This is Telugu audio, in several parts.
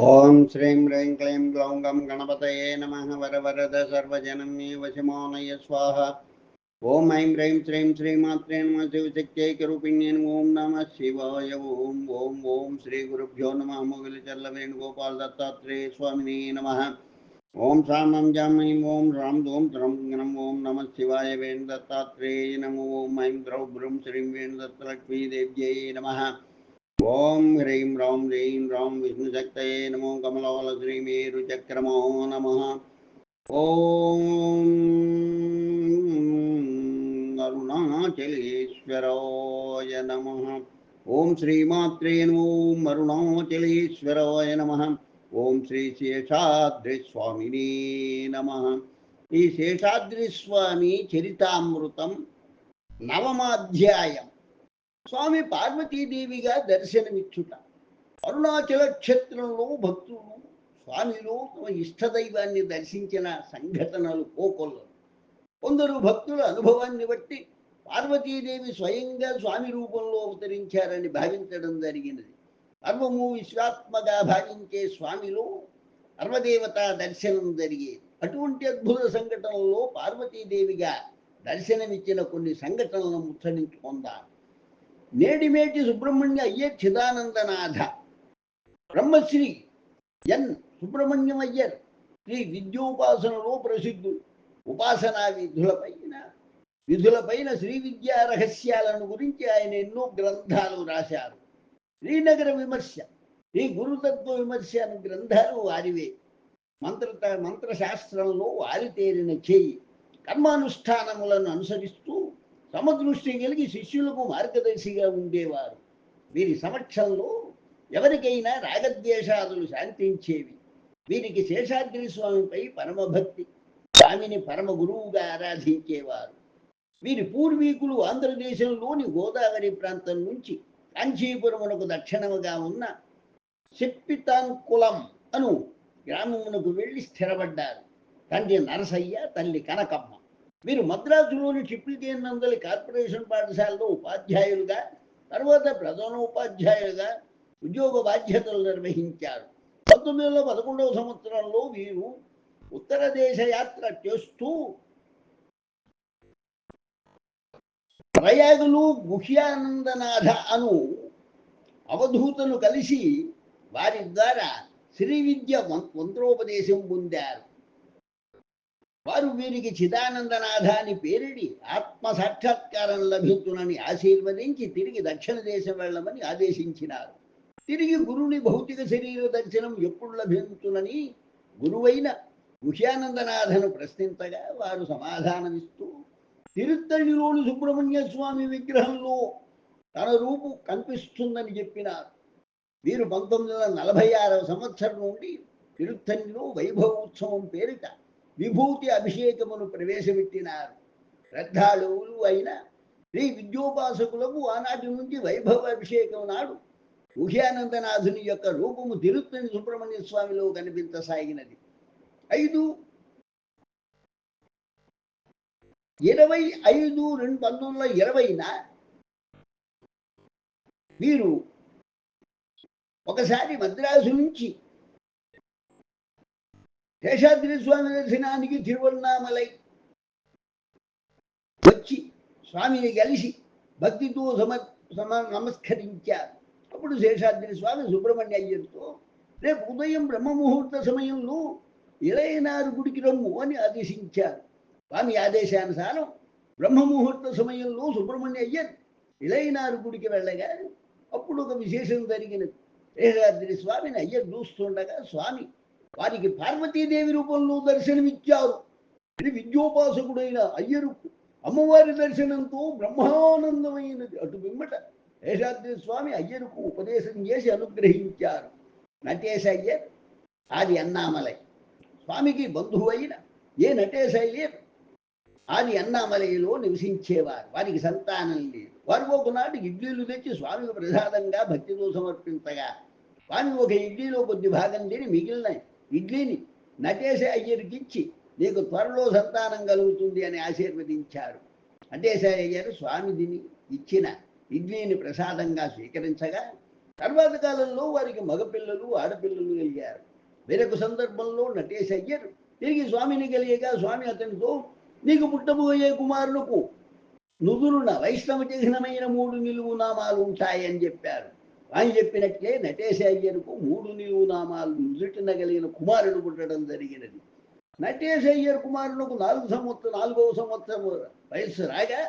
ఓం శ్రీం హ్రీం క్లీం గ్లౌం గం గణపతయే నమః వరవరద సర్వజనం మే వశమానయ స్వాహ. ఓం ఐం హ్రీం శ్రీం శ్రీమాత్రే నమః శివశక్త్యైకరూపిణ్యై ఓం నమః శివాయ. ఓం ఓం ఓం శ్రీ గురుభ్యో నమః. మొగిలిచర్ల వేణుగోపాల దత్తాత్రేయ స్వామినే నమః. ఓం సామం జామీం ఓం రాం దోం త్రం గణం ఓం నమః శివాయ. వేణు దత్తాత్రేయ నమో. ఓం ఐం ద్రౌ భ్రూం శ్రీం వేణు దత్తలక్ష్మీదేవ్యై నమః. ఓం హ్రీం రాం హ్రీం రాం విష్ణుశక్తయే నమో. కమలవల శ్రీమేరుచక్రమో నమః. ఓం అరుణాచలేశ్వరాయ నమః. ఓం శ్రీమాత్రే నమో. అరుణాచలేశ్వరాయ నమః. ఓం శ్రీ శేషాద్రి స్వామినే నమః. ఈ శేషాద్రి స్వామి చరితామృతం 9వ అధ్యాయం. స్వామి పార్వతీదేవిగా దర్శనమిచ్చుట. అరుణాచల క్షేత్రంలో భక్తులు స్వామిలో తమ ఇష్టదైవాన్ని దర్శించిన సంఘటనలు కోకొల్లలు. కొందరు భక్తుల అనుభవాన్ని బట్టి పార్వతీదేవి స్వయంగా స్వామి రూపంలో అవతరించారని భావించడం జరిగినది. సర్వము విశ్వాత్మగా భావించే స్వామిలో సర్వదేవత దర్శనం జరిగేది. అటువంటి అద్భుత సంఘటనలో పార్వతీదేవిగా దర్శనమిచ్చిన కొన్ని సంఘటనలను ముచ్చరించుకుందాం. నేడిమేటి సుబ్రహ్మణ్య అయ్యర్ చిదానందనాథ, బ్రహ్మశ్రీ ఎన్ సుబ్రహ్మణ్యం అయ్యర్ శ్రీ విద్యోపాసనలో ప్రసిద్ధుడు. ఉపాసనా విధులపైన శ్రీ విద్యా రహస్యాలను గురించి ఆయన ఎన్నో గ్రంథాలు రాశారు. శ్రీనగర విమర్శ, శ్రీ గురుతత్వ విమర్శ అనే గ్రంథాలు వారివే. మంత్రశాస్త్రంలో వారితేరిన చేయి. కర్మానుష్ఠానములను అనుసరిస్తూ సమదృష్టి కలిగి శిష్యులకు మార్గదర్శిగా ఉండేవారు. వీరి సమక్షంలో ఎవరికైనా రాగద్వేషాదులు శాంతించేవి. వీరికి శేషాద్రి స్వామిపై పరమభక్తి. స్వామిని పరమ గురువుగా ఆరాధించేవారు. వీరి పూర్వీకులు ఆంధ్రదేశంలోని గోదావరి ప్రాంతం నుంచి కాంచీపురమునకు దక్షిణముగా ఉన్న సిప్పితాంకులం అను గ్రామమునకు వెళ్ళి స్థిరపడ్డారు. తండ్రి నరసయ్య, తల్లి కనకమ్మ. వీరు మద్రాసులోని ట్రిపుల్ నందలి కార్పొరేషన్ పాఠశాలలో ఉపాధ్యాయులుగా, తర్వాత ప్రధానోపాధ్యాయులుగా ఉద్యోగ బాధ్యతలు నిర్వహించారు. 1911వ సంవత్సరంలో వీరు ఉత్తర దేశ యాత్ర చేస్తూ ప్రయాగులు గుహ్యానందనాథ అను అవధూతను కలిసి వారి ద్వారా శ్రీ విద్య మంత్రోపదేశం పొందారు. వారు వీరికి చిదానందనాథ అని పేరిడి ఆత్మ సాక్షాత్కారం లభించునని ఆశీర్వదించి తిరిగి దక్షిణ దేశం వెళ్ళమని ఆదేశించినారు. తిరిగి గురుని భౌతిక శరీర దర్శనం ఎప్పుడు లభించునని గురువైన గుహ్యానందనాథను ప్రశ్నించగా వారు సమాధానమిస్తూ తిరుత్తణిలోని సుబ్రహ్మణ్య స్వామి విగ్రహంలో తన రూపు కనిపిస్తుందని చెప్పినారు. వీరు 1946వ సంవత్సరం నుండి తిరుత్తణిలో వైభవ ఉత్సవం పేరిట విభూతి అభిషేకమును ప్రవేశపెట్టినారు. శ్రద్ధాళువులు అయిన శ్రీ విద్యోపాసకులకు ఆనాటి నుంచి వైభవ అభిషేకం నాడు గుహ్యానందనాథుని యొక్క రూపము తిరుత్తణి సుబ్రహ్మణ్య స్వామిలో కనిపించసాగినది. 5/25/1920 వీరు ఒకసారి మద్రాసు నుంచి శేషాద్రి స్వామి దర్శనానికి తిరువన్నామలై వచ్చి స్వామిని కలిసి భక్తితో నమస్కరించారు. అప్పుడు శేషాద్రి స్వామి సుబ్రహ్మణ్య అయ్యర్తో, రేపు ఉదయం బ్రహ్మముహూర్త సమయంలో ఇళయనారు గుడికి రమ్ము అని ఆదేశించారు. స్వామి ఆదేశానుసారం బ్రహ్మముహూర్త సమయంలో సుబ్రహ్మణ్య అయ్యర్ ఇళయనారు గుడికి వెళ్ళగా అప్పుడు ఒక విశేషం జరిగినది. శేషాద్రి స్వామిని అయ్యర్ చూస్తుండగా స్వామి వారికి పార్వతీదేవి రూపంలో దర్శనమిచ్చారు. శ్రీ విద్యోపాసకుడైన అయ్యరుకు అమ్మవారి దర్శనంతో బ్రహ్మానందమైనది. అటు పిమ్మట శేషాద్రి స్వామి అయ్యరుకు ఉపదేశం చేసి అనుగ్రహించారు. నటేశ అయ్యర్ ఆది అన్నామలై స్వామికి బంధువైన ఏ నటేశ అయ్యర్ ఆది అన్నామలైలో నివసించేవారు. వారికి సంతానం లేదు. వారు ఒకనాడు ఇడ్లీలు తెచ్చి స్వామికి ప్రసాదంగా భక్తితో సమర్పించగా స్వామి ఒక ఇడ్లీలో కొద్ది భాగం తిని మిగిలిన ఇడ్లీని నటేశ అయ్యరికిచ్చి నీకు త్వరలో సంతానం కలుగుతుంది అని ఆశీర్వదించారు. నటేశ అయ్యరు స్వామి తిని ఇచ్చిన ఇడ్లీని ప్రసాదంగా స్వీకరించగా తర్వాత కాలంలో వారికి మగపిల్లలు ఆడపిల్లలు కలిగారు. వేరొక సందర్భంలో నటేశ్ అయ్యర్ తిరిగి స్వామిని కలిగగా స్వామి అతనితో నీకు పుట్టబోయే కుమారులకు నుదురున వైష్ణవ చిహ్నమైన 3 నిలువు నామాలు ఉంటాయని చెప్పారు. ఆయన చెప్పినట్లే నటేశ అయ్యర్కు 3 నిలువు నామాలు నుదుటిన కలిగిన కుమారుడు పుట్టడం జరిగినది. నటేశ అయ్యర్ కుమారులకు 4వ సంవత్సరం వయస్సు రాగా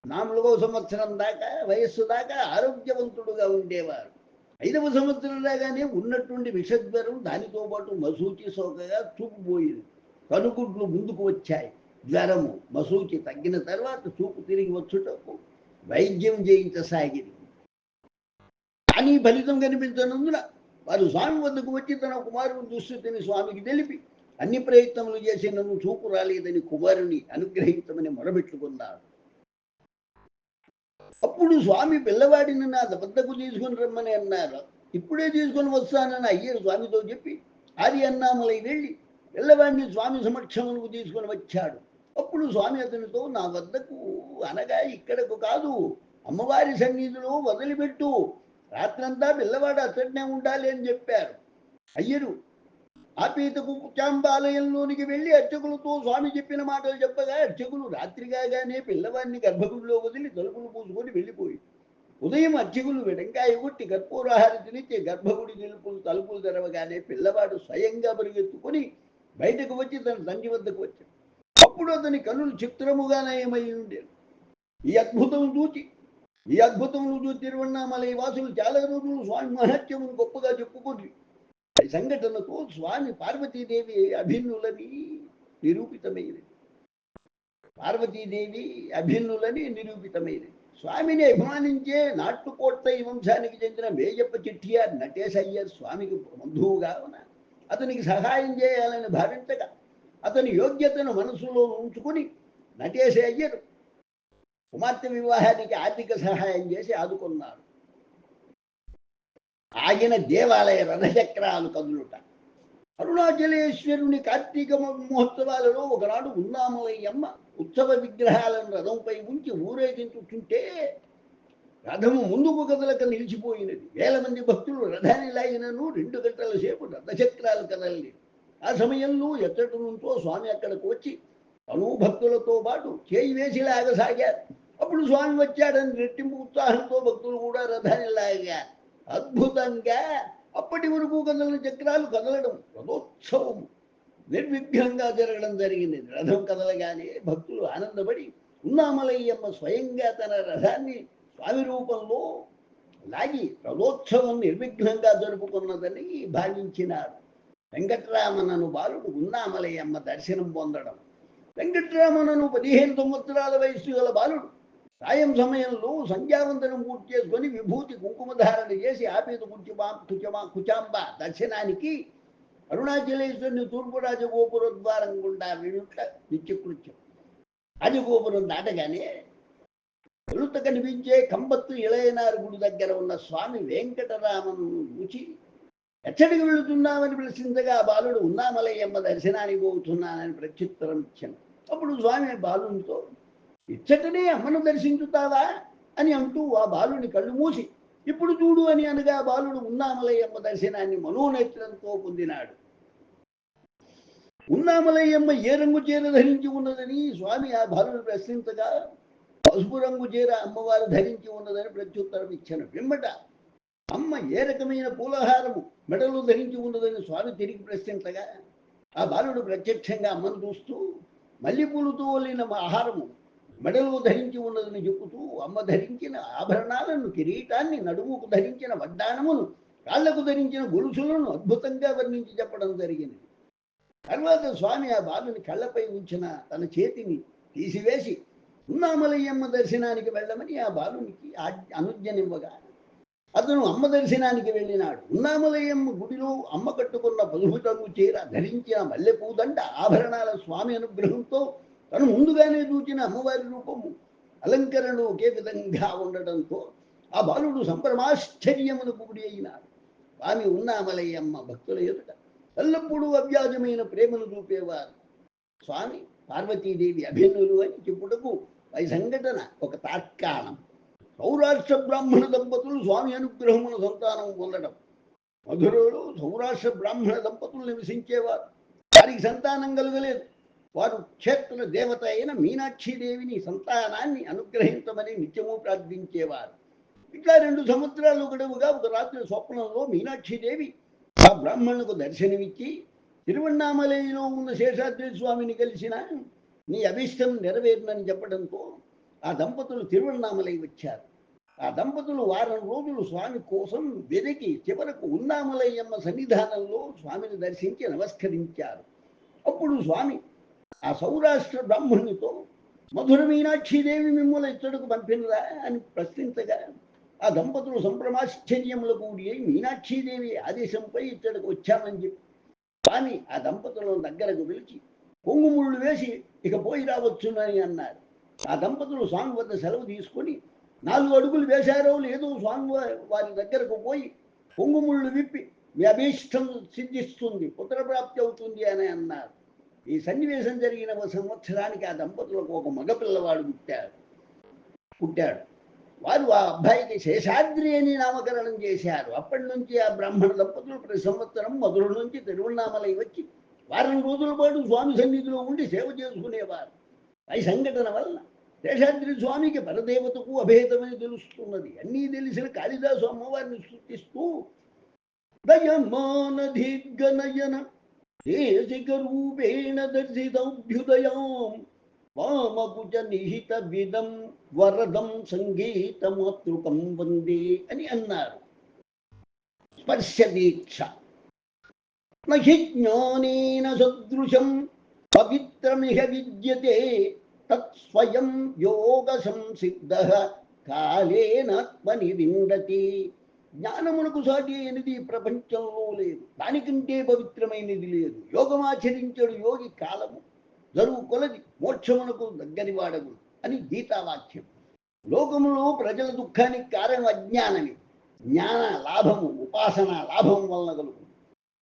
4వ సంవత్సరం దాకా వయస్సు దాకా ఆరోగ్యవంతుడుగా ఉండేవారు. 5వ సంవత్సరం రాగానే ఉన్నట్టుండి విషజ్వరం, దానితో పాటు మసూచి సోకగా చూపు పోయింది. కనుగుడ్లు ముందుకు వచ్చాయి. జ్వరము మసూచి తగ్గిన తర్వాత చూపు తిరిగి వచ్చుటకు వైద్యం చేయించసాగింది. కానీ ఫలితం కనిపించనందున వారు స్వామి వద్దకు వచ్చి తన కుమారుని దుస్థితిని స్వామికి తెలిపి అన్ని ప్రయత్నములు చేసి నన్ను చూపు రాలేదని కుమారుని అనుగ్రహించమని మొరబెట్టుకున్నారు. అప్పుడు స్వామి పిల్లవాడిని నా వద్దకు తీసుకుని రమ్మని అన్నారు. ఇప్పుడే తీసుకొని వస్తానని అయ్యర్ స్వామితో చెప్పి ఆది అన్నామలై వెళ్ళి పిల్లవాడిని స్వామి సమక్షములకు తీసుకొని వచ్చాడు. అప్పుడు స్వామి అతనితో నా వద్దకు అనగా ఇక్కడకు కాదు, అమ్మవారి సన్నిధిలో వదిలిపెట్టు, రాత్రంతా పిల్లవాడు అతడినే ఉండాలి అని చెప్పారు. అయ్యరు ఆపీతకు కుచాంబాలయంలోనికి వెళ్ళి అర్చకులతో స్వామి చెప్పిన మాటలు చెప్పగా అర్చకులు రాత్రి కాగానే పిల్లవాడిని గర్భగుడిలో వదిలి తలుపులు పూసుకొని వెళ్ళిపోయి ఉదయం అర్చకులు వెటంకాయ కొట్టి కర్పూరహారతినిచ్చి గర్భగుడి తలుపులు తెరవగానే పిల్లవాడు స్వయంగా పరిగెత్తుకొని బయటకు వచ్చి తన తండ్రి వద్దకు వచ్చాడు. అప్పుడు అతని కన్నులు చిత్రముగా నయమై ఉండేది. ఈ అద్భుతమును చూచి తిరువన్నామలై వాసులు చాలా రోజులు స్వామి మహత్యమును గొప్పగా చెప్పుకుంది. ఈ సంఘటనతో స్వామి పార్వతీదేవి అభిన్నులని నిరూపితమైనది. స్వామిని అభిమానించే నాటుకోట్ల వంశానికి చెందిన మేజప్ప చెట్టియార్ నటేశ్ అయ్యర్ స్వామికి బంధువుగా అతనికి సహాయం చేయాలని భావించగా అతని యోగ్యతను మనసులో ఉంచుకుని నటేశ్ అయ్యర్ కుమార్తె వివాహానికి ఆర్థిక సహాయం చేసి ఆదుకున్నారు. ఆగిన దేవాలయ రథచక్రాలు కదులుట. అరుణాచలేశ్వరుని కార్తీక మహోత్సవాలలో ఒకనాడు ఉన్నామలయ్యమ్మ ఉత్సవ విగ్రహాలను రథంపై ఉంచి ఊరేగించుతుంటే రథము ముందుకు కదలక నిలిచిపోయినది. వేల మంది భక్తులు రథాన్ని లాగినను 2 గంటల సేపు రథచక్రాలు కదలలేదు. ఆ సమయంలో ఎచ్చటి నుంచో స్వామి అక్కడికి వచ్చి తను భక్తులతో పాటు చేయి వేసి లాగసాగారు. అప్పుడు స్వామి వచ్చాడని రెట్టింపు ఉత్సాహంతో భక్తులు కూడా రథాన్ని లాగారు. అద్భుతంగా అప్పటి వరకు కదలని చక్రాలు కదలడం, రథోత్సవం నిర్విఘ్నంగా జరగడం జరిగింది. రథం కదలగానే భక్తులు ఆనందపడి ఉన్నామలయ్యమ్మ స్వయంగా తన రథాన్ని స్వామి రూపంలో లాగి రథోత్సవం నిర్విఘ్నంగా జరుపుకున్నదని భావించినారు. వెంకట్రామనను బాలుడు ఉన్నామలయ్యమ్మ దర్శనం పొందడం. వెంకట్రామనను 15 సంవత్సరాల వయస్సు గల బాలుడు సాయం సమయంలో సంధ్యావందనం పూర్తి చేసుకొని విభూతి కుంకుమధారణ చేసి ఆపేత కుచాంబ దర్శనానికి అరుణాచలేశ్వరుని తూర్పు రాజగోపుర ద్వారం గుండా విడుట నిత్యకృత్యం. రాజగోపురం దాటగానే తొలుత కనిపించే కంబత్తు ఇళయనారు గుడి దగ్గర ఉన్న స్వామి వెంకటరామను చూచి ఎచ్చడికి వెళుతున్నామని ప్రశ్నించగా బాలుడు ఉన్నామలయ్యమ్మ దర్శనానికి పోతున్నానని ప్రత్యుత్తరం ఇచ్చాను. అప్పుడు స్వామి బాలునితో ఇచ్చటనే అమ్మను దర్శించుతావా అని అంటూ ఆ బాలుని కళ్ళు మూసి ఇప్పుడు చూడు అని అనగా బాలుడు ఉన్నామలయ్యమ్మ దర్శనాన్ని మనోనేత్రంతో పొందినాడు. ఉన్నామలయ్యమ్మ ఏ రంగు చీర ధరించి ఉన్నదని స్వామి ఆ బాలుని ప్రశ్నించగా పసుపు రంగు చీర అమ్మవారు ధరించి ఉన్నదని ప్రత్యుత్తరం ఇచ్చాను. వెంబట అమ్మ ఏ రకమైన పూలహారము మెడలో ధరించి ఉన్నదని స్వామి తిరిగి ప్రశ్నించగా ఆ బాలుడు ప్రత్యక్షంగా అమ్మను చూస్తూ మల్లెపూలతో వల్లిన ఆహారము మెడలో ధరించి ఉన్నదని చెబుతూ అమ్మ ధరించిన ఆభరణాలను, కిరీటాన్ని, నడుముకు ధరించిన వడ్డాణమును, కాళ్లకు ధరించిన గొలుసులను అద్భుతంగా వర్ణించి చెప్పడం జరిగింది. తర్వాత స్వామి ఆ బాలుని కళ్ళపై ఉంచిన తన చేతిని తీసివేసి ఉన్నామలయ్యమ్మ దర్శనానికి వెళ్ళమని ఆ బాలునికి అనుజ్ఞనివ్వగా అతను అమ్మ దర్శనానికి వెళ్ళినాడు. ఉన్నామలయ్యమ్మ గుడిలో అమ్మ కట్టుకున్న పసుపు రంగు చీర, ధరించిన మల్లెపూదండ, ఆభరణాల స్వామి అనుగ్రహంతో తను ముందుగానే చూచిన అమ్మవారి రూపము, అలంకరణలు ఒకే విధంగా ఉండటంతో ఆ బాలుడు సంభ్రమాశ్చర్యమునకు గురి అయినాడు. స్వామి ఉన్నామలయ్యమ్మ భక్తుల ఎదుట ఎల్లప్పుడూ అవ్యాజమైన ప్రేమను చూపేవారు. స్వామి పార్వతీదేవి అభిన్నులు అని చెప్పుటకు ఈ సంఘటన ఒక తాత్కాలం. సౌరాష్ట్ర బ్రాహ్మణ దంపతులు స్వామి అనుగ్రహమున సంతానం పొందడం. మధురలో సౌరాష్ట్ర బ్రాహ్మణ దంపతులు నివసించేవారు. వారికి సంతానం కలగలేదు. వారు క్షేత్ర దేవత అయిన మీనాక్షీదేవిని సంతానాన్ని అనుగ్రహించమని నిత్యము ప్రార్థించేవారు. ఇట్లా 2 సంవత్సరాలు గడువుగా ఒక రాత్రి స్వప్నంలో మీనాక్షీదేవి ఆ బ్రాహ్మణులకు దర్శనమిచ్చి, తిరువణ్ణామలైలో ఉన్న శేషాద్రి స్వామిని కలిసిన నీ అభిష్టం నెరవేరునని చెప్పడంతో ఆ దంపతులు తిరువణ్ణామలై వచ్చారు. ఆ దంపతులు వారం రోజులు స్వామి కోసం వెతికి చివరకు ఉన్నామలయ్యమ్మ సన్నిధానంలో స్వామిని దర్శించి నమస్కరించారు. అప్పుడు స్వామి ఆ సౌరాష్ట్ర బ్రాహ్మణునితో, మధుర మీనాక్షీదేవి మిమ్మల్ని ఇచ్చటకు పంపినరా అని ప్రశ్నించగా, ఆ దంపతులు సంభ్రమాశ్చర్యముల కూడి మీనాక్షీదేవి ఆదేశంపై ఇచ్చటకు వచ్చామని చెప్పి స్వామి ఆ దంపతులను దగ్గరకు పిలిచి కొంగుముళ్ళు వేసి ఇక పోయి రావచ్చునని అన్నారు. ఆ దంపతులు స్వామి వద్ద సెలవు తీసుకొని 4 అడుగులు వేశారో లేదో స్వామి వారి దగ్గరకు పోయి కొంగుముళ్ళు విప్పి మీ అభీష్టం సిద్ధిస్తుంది, పుత్రప్రాప్తి అవుతుంది అని అన్నారు. ఈ సన్నివేశం జరిగిన ఒక సంవత్సరానికి ఆ దంపతులకు ఒక మగపిల్లవాడు పుట్టాడు. వారు ఆ అబ్బాయికి శేషాద్రి అని నామకరణం చేశారు. అప్పటి నుంచి ఆ బ్రాహ్మణ దంపతులు ప్రతి సంవత్సరం మధుర నుంచి తిరువణ్ణామలై వచ్చి వారం రోజుల పాటు స్వామి సన్నిధిలో ఉండి సేవ చేసుకునేవారు. ఈ సంఘటన వలన శేషాద్రి స్వామికి పరదేవతకు అభేదమని తెలుస్తున్నది. అన్నీ తెలిసిన కాళిదాసు అమ్మవారిని సృష్టిస్తూ దయమాన దీర్ఘనయన దేశిక రూపేణ దర్శితభ్యుదయం వామకుజ నిహిత విదం వరదం సంగీత మాతృకం వందే అని అన్నారు. స్పర్శ దీక్ష నహి జ్ఞానేన సదృశం పవిత్రమిహ విద్యతే తత్స్వయం యోగ సంసిద్ధ కాలేనాత్మని విందతి. జ్ఞానమునకు సాటి అయినది ప్రపంచంలో లేదు, దానికంటే పవిత్రమైనది లేదు. యోగమాచరించడు యోగి కాలము జరువు కొలది మోక్షమునకు దగ్గరి వాడగు అని గీతావాక్యం. లోకములో ప్రజల దుఃఖానికి కారణం అజ్ఞానమే. జ్ఞాన లాభము ఉపాసన లాభం వలన కలుగు.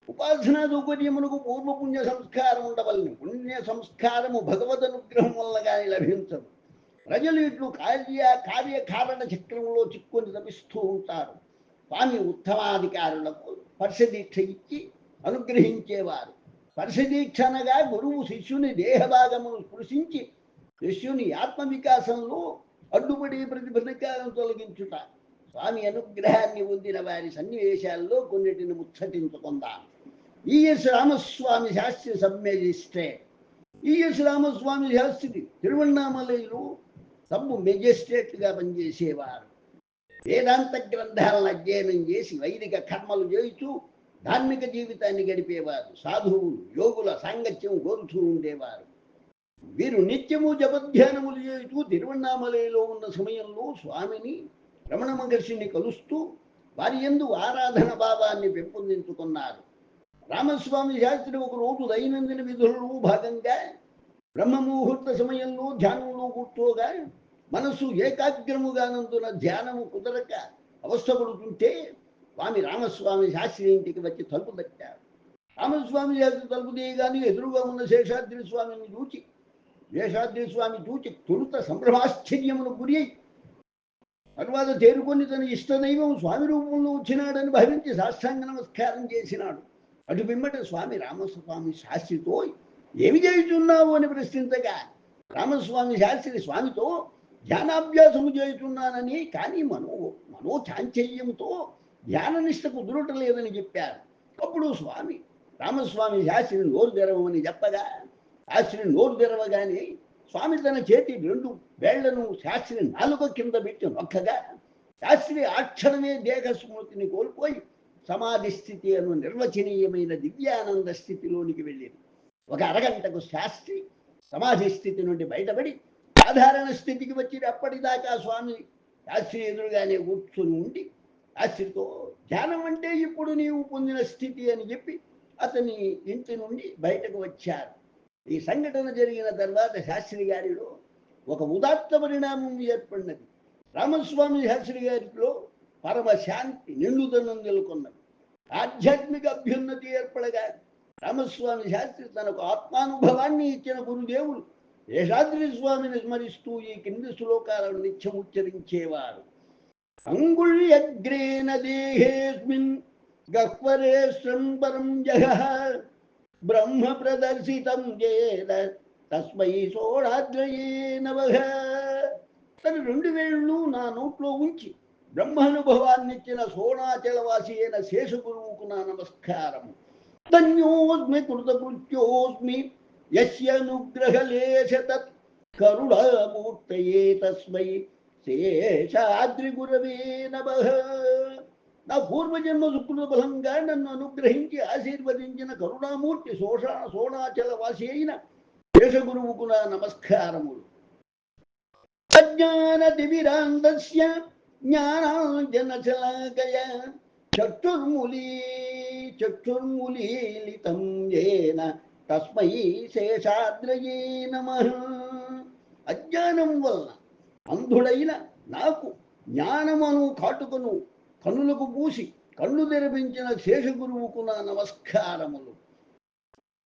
ఉపాసనా సౌకర్యమునకు పూర్వపుణ్య సంస్కారం ఉండవలని. పుణ్య సంస్కారము భగవద్ అనుగ్రహం వల్ల కానీ లభించదు. ప్రజలు ఇట్లు కార్యకారణ చక్రంలో చిక్కుని తపిస్తూ ఉంటారు. స్వామి ఉత్తమాధికారులకు స్పర్శదీక్ష ఇచ్చి అనుగ్రహించేవారు. స్పర్శదీక్ష అనగా గురువు శిష్యుని దేహభాగమును స్పృశించి శిష్యుని ఆత్మవికాసంలో అడ్డుపడి ప్రతిబంధకాలను తొలగించుట. స్వామి అనుగ్రహాన్ని పొందిన వారి సన్నివేశాల్లో కొన్నిటిని ముచ్చటించుకుందాం. ES Ramaswamy Sastri sub magistrate. ES Ramaswamy Sastri తిరువణ్ణామలైలో సబ్ మెజిస్ట్రేట్గా పనిచేసేవారు. వేదాంత గ్రంథాలను అధ్యయనం చేసి వైదిక కర్మలు చేస్తూ ధార్మిక జీవితాన్ని గడిపేవారు. సాధువులు యోగుల సాంగత్యం కోరుతూ ఉండేవారు. వీరు నిత్యము జపధ్యానములు చేస్తూ తిరువణ్ణామలైలో ఉన్న సమయంలో స్వామిని రమణ మహర్షిని కలుస్తూ వారి యందు ఆరాధన భావాన్ని పెంపొందించుకున్నారు. రామస్వామి శాస్త్రి ఒకరోజు దైనందిన విధులలో భాగంగా బ్రహ్మముహూర్త సమయంలో ధ్యానంలో కూర్చోగా మనస్సు ఏకాగ్రముగానందున ధ్యానము కుదరక అవస్థపడుతుంటే స్వామి రామస్వామి శాస్త్రి ఇంటికి వచ్చి తలుపు తట్టారు. రామస్వామి శాస్త్రి తలుపు తీయగానే ఎదురుగా ఉన్న శేషాద్రి స్వామిని చూచి తొలుత సంభ్రమాశ్చర్యమును గురి అయి తరువాత తేరుకొని తన ఇష్టదైవం స్వామి రూపంలో వచ్చినాడని భావించి సాష్టాంగ నమస్కారం చేసినాడు. అటు పిమ్మట స్వామి రామస్వామి శాస్త్రితో ఏమి చేయుచున్నావు అని ప్రశ్నించగా రామస్వామి శాస్త్రి స్వామితో ధ్యానాభ్యాసము చేయుచున్నానని, కానీ మనోచాంచల్యముతో ధ్యాననిష్ట కుదురటలేదని చెప్పారు. అప్పుడు స్వామి రామస్వామి శాస్త్రిని నోరు తెరవమని చెప్పగా శాస్త్రి నోరు తెరవగానే స్వామి తన చేతి 2 వేళ్లను శాస్త్రి నాలుక కింద పెట్టి నొక్కగా శాస్త్రి ఆ క్షణమే దేహస్మృతిని కోల్పోయి సమాధి స్థితి అను నిర్వచనీయమైన దివ్యానంద స్థితిలోనికి వెళ్ళింది. ఒక అరగంటకు శాస్త్రి సమాధి స్థితి నుండి బయటపడి సాధారణ స్థితికి వచ్చి అప్పటిదాకా స్వామి శాస్త్రి ఎదురుగానే కూర్చొని ఉండి శాస్త్రితో ధ్యానం అంటే ఇప్పుడు నీవు పొందిన స్థితి అని చెప్పి అతని ఇంటి నుండి బయటకు వచ్చారు. ఈ సంఘటన జరిగిన తర్వాత శాస్త్రి గారిలో ఒక ఉదాత్త పరిణామం ఏర్పడినది. రామస్వామి శాస్త్రి గారిలో పరమశాంతి నిండుదనం నెలకొన్నది. ఆధ్యాత్మిక అభ్యున్నతి ఏర్పడగా రామస్వామి శాస్త్రి తనకు ఆత్మానుభవాన్ని ఇచ్చిన గురుదేవులు శేషాద్రి స్వామిని స్మరిస్తూ ఈ కింది శ్లోకాలను నిత్యం ఉచ్చరించేవారు. అంగుళ్యగ్రేణ దేహేస్మిన్ గహ్వరే శృంబరం జగః బ్రహ్మ ప్రదర్శితం చేద తస్మై సోడాగ్రయే నమః. తన 2 వేళ్ళు నా నోట్లో ఉంచి బ్రహ్మానుభవాన్నిచ్చిన సోణాచలవాసి అయిన శేషగురువుకు నా నమస్కారము. ధన్యోస్మి కృతకృత్యోస్మి యస్యనుగ్రహలేశతత్ కరుణామూర్తయే తస్మై శేషాద్రిగురవే నమః. నా పూర్వజన్మ సుకృత బలంగా నన్ను అనుగ్రహించి ఆశీర్వదించిన కరుణామూర్తి సోణాచల వాసి అయిన శేషగురువుకు నా నమస్కారములు. అజ్ఞానతిమిరాంధస్య జ్ఞానాంజనశలాకయ చక్షుర్ములీలితం ఏన తస్మై శేషాద్రయే నమః. అజ్ఞానం వలన అంధుడైన నాకు జ్ఞానమును కాటుకను కన్నులకు పూసి కళ్ళు తెరపించిన శేషగురువుకు నా నమస్కారములు.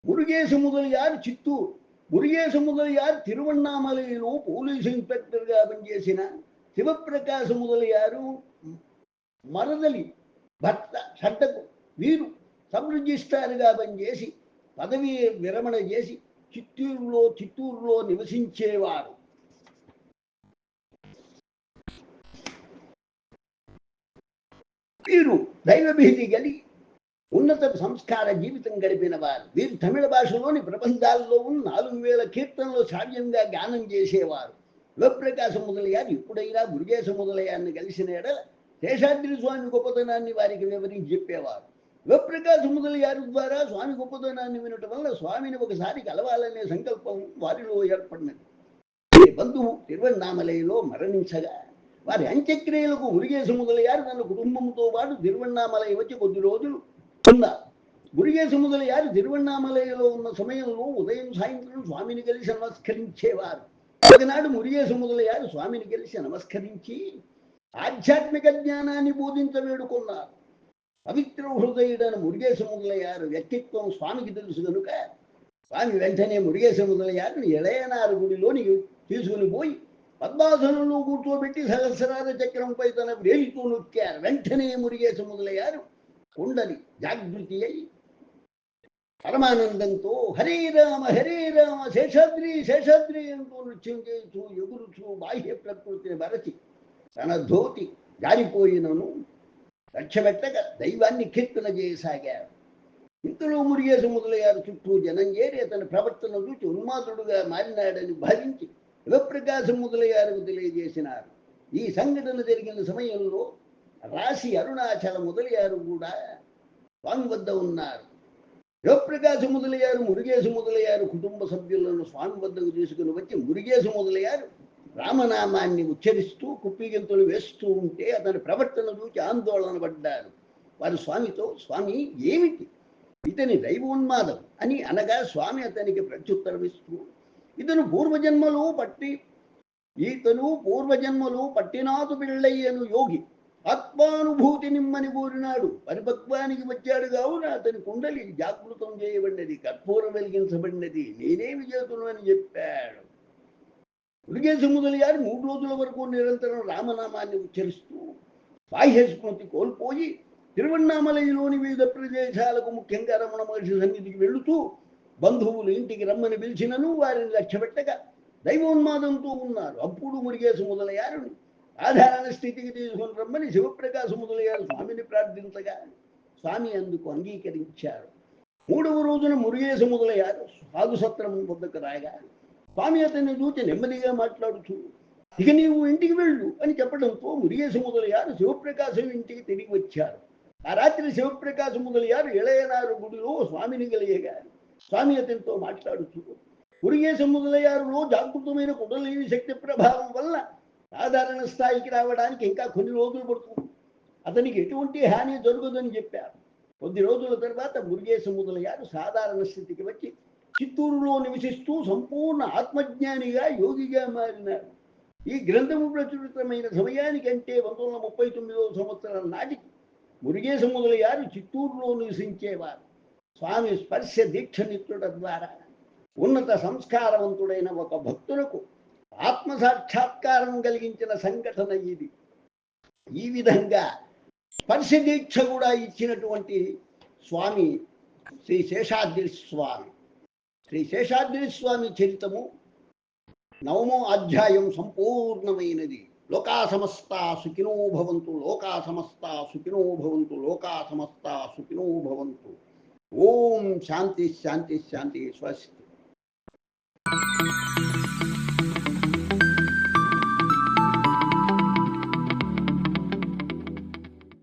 మురుగేశ మొదలయారు చిత్తూరు, మురుగేశ మొదలయారు తిరువణ్ణామలైలో పోలీసు ఇన్స్పెక్టర్గా పనిచేసిన శివప్రకాశ మొదలయారు మరదలి భర్త షడ్డకు వీరు సబ్ రిజిస్ట్రార్గా పనిచేసి పదవీ విరమణ చేసి చిత్తూరులో నివసించేవారు. వీరు దైవభీతి కలిగి ఉన్నత సంస్కార జీవితం గడిపిన వారు. వీరు తమిళ భాషలోని ప్రబంధాల్లో ఉన్న 4000 కీర్తనలు శ్రావ్యంగా గానం చేసేవారు. శివప్రకాశ మొదలయ్యారు ఎప్పుడైనా మురుగేశ మొదలయ్యాన్ని కలిసిన ఎడల శేషాద్రి స్వామి గొప్పతనాన్ని వారికి వివరించి చెప్పేవారు. శివప్రకాశ మొదలయ్యారు ద్వారా స్వామి గొప్పతనాన్ని వినటం వల్ల స్వామిని ఒకసారి కలవాలనే సంకల్పం వారిలో ఏర్పడినది. బంధువు తిరువణ్ణామలైలో మరణించగా వారి అంత్యక్రియలకు మురుగేశ మొదలయ్యారు తన కుటుంబంతో పాటు తిరువణ్ణామలై వచ్చి కొద్ది రోజులు ఉన్నారు. మురుగేశ మొదలయ్యారు తిరువణ్ణామలైలో ఉన్న సమయంలో ఉదయం సాయంత్రం స్వామిని కలిసి నమస్కరించేవారు. ఒకనాడు మురుగేశ మొదలయ్యారు స్వామిని కలిసి నమస్కరించి ఆధ్యాత్మిక జ్ఞానాన్ని బోధించ వేడుకున్నారు. పవిత్ర హృదయుడైన మురుగేశ మొదలయ్యారు వ్యక్తిత్వం స్వామికి తెలుసు కనుక స్వామి వెంటనే మురుగేశ మొదలయ్యారుని ఎళయనారు గుడిలోని తీసుకుని పోయి పద్మాసనంలో కూర్చోబెట్టి సహస్రార చక్రంపై తన వేలితో నొక్కారు. వెంటనే మురుగేశ మొదలయ్యారు కుండలి జాగృతి అయి పరమానందంతో హరే రామ శేషాద్రి అంటూ నృత్యం చేస్తూ ఎగురుచూ బాహ్య ప్రకృతిని మరచి తన ధోతి జారిపోయినను రక్షబెట్టక దైవాన్ని కీర్తన చేయసాగారు. ఇంతలో మురుగేశ మొదలయ్యారు చుట్టూ జనం చేరి అతని ప్రవర్తన చూచి ఉన్మాదుడుగా మారినాడని భావించి శివప్రకాశం మొదలయ్యారుకు తెలియజేసినారు. ఈ సంఘటన జరిగిన సమయంలో రాశి అరుణాచల మొదలయ్యారు కూడా స్వామి వద్ద ఉన్నారు. శివప్రకాశ మొదలయ్యారు మురుగేశ మొదలయ్యారు కుటుంబ సభ్యులను స్వామి వద్దకు తీసుకుని వచ్చి మురుగేశ మొదలయ్యారు రామనామాన్ని ఉచ్చరిస్తూ కుప్పిగంతులు వేస్తూ ఉంటే అతని ప్రవర్తన చూచి ఆందోళన పడ్డారు. వారు స్వామితో స్వామి ఏమిటి ఇతని దైవోన్మాదం అని అనగా స్వామి అతనికి ప్రత్యుత్తరమిస్తూ ఇతను పూర్వజన్మలో పట్టినాదు పిళ్ళయ్యను యోగి ఆత్మానుభూతి నిమ్మని కోరినాడు. పరిపక్వానికి వచ్చాడు కావున అతని కుండలి జాగృతం చేయబడినది, కర్పూరం వెలిగించబడినది, నేనేమి చేతును అని చెప్పాడు. మురుగేశ మొదలయ్యారు 3 రోజుల వరకు నిరంతరం రామనామాన్ని ఉచ్చరిస్తూ బాహ్యస్మృతి కోల్పోయి తిరువణ్ణామలైలోని వివిధ ప్రదేశాలకు ముఖ్యంగా రమణ మహర్షి సన్నిధికి వెళుతూ బంధువులు ఇంటికి రమ్మని పిలిచినను వారిని లక్ష్యపెట్టగా దైవోన్మాదంతో ఉన్నారు. అప్పుడు మురుగేశ మొదలయ్యారు సాధారణ స్థితికి తీసుకుని రమ్మని శివప్రకాశ మొదలయ్యారు స్వామిని ప్రార్థించగా స్వామి అందుకు అంగీకరించారు. 3వ రోజున మురుగేశ మొదలయ్యారు సాధుసత్రం వద్దకు రాగా స్వామి అతన్ని చూచి నెమ్మదిగా మాట్లాడుతూ ఇక నీవు ఇంటికి వెళ్ళు అని చెప్పడంతో మురుగేశ మొదలయ్యారు శివప్రకాశం ఇంటికి తిరిగి వచ్చారు. ఆ రాత్రి శివప్రకాశ మొదలయ్యారు ఇళయనారు గుడిలో స్వామిని కలియగా స్వామి అతనితో మాట్లాడుతూ మురుగేశ మొదలయ్యారులో జాగృతమైన కుండలిని శక్తి ప్రభావం వల్ల సాధారణ స్థాయికి రావడానికి ఇంకా కొన్ని రోజులు పడుతుంది, అతనికి ఎటువంటి హాని జరుగుదని చెప్పారు. కొద్ది రోజుల తర్వాత మురుగేశ మొదలయ్యారు సాధారణ స్థితికి వచ్చి చిత్తూరులో నివసిస్తూ సంపూర్ణ ఆత్మజ్ఞానిగా యోగిగా మారినారు. ఈ గ్రంథము ప్రచురితమైన సమయానికంటే 1939వ సంవత్సరం నాటికి మురుగేశ మొదలయ్యారు చిత్తూరులో నివసించేవారు. స్వామి స్పర్శ దీక్షనిత్రుడ ద్వారా ఉన్నత సంస్కారవంతుడైన ఒక భక్తులకు ఆత్మసాక్షాత్కారం కలిగించిన సంఘటన ఇది. ఈ విధంగా స్పర్శ దీక్ష కూడా ఇచ్చినటువంటి స్వామి శ్రీ శేషాద్రి స్వామి. శ్రీ శేషాద్రి స్వామి చరితము 9వ అధ్యాయం సంపూర్ణమైనది. లోకా సమస్తా సుఖినో భవంతు, లోకా సమస్తా సుఖినో భవంతు, లోకా సమస్తా సుఖినో భవంతు. ఓం శాంతి శాంతి శాంతి. స్వస్తి.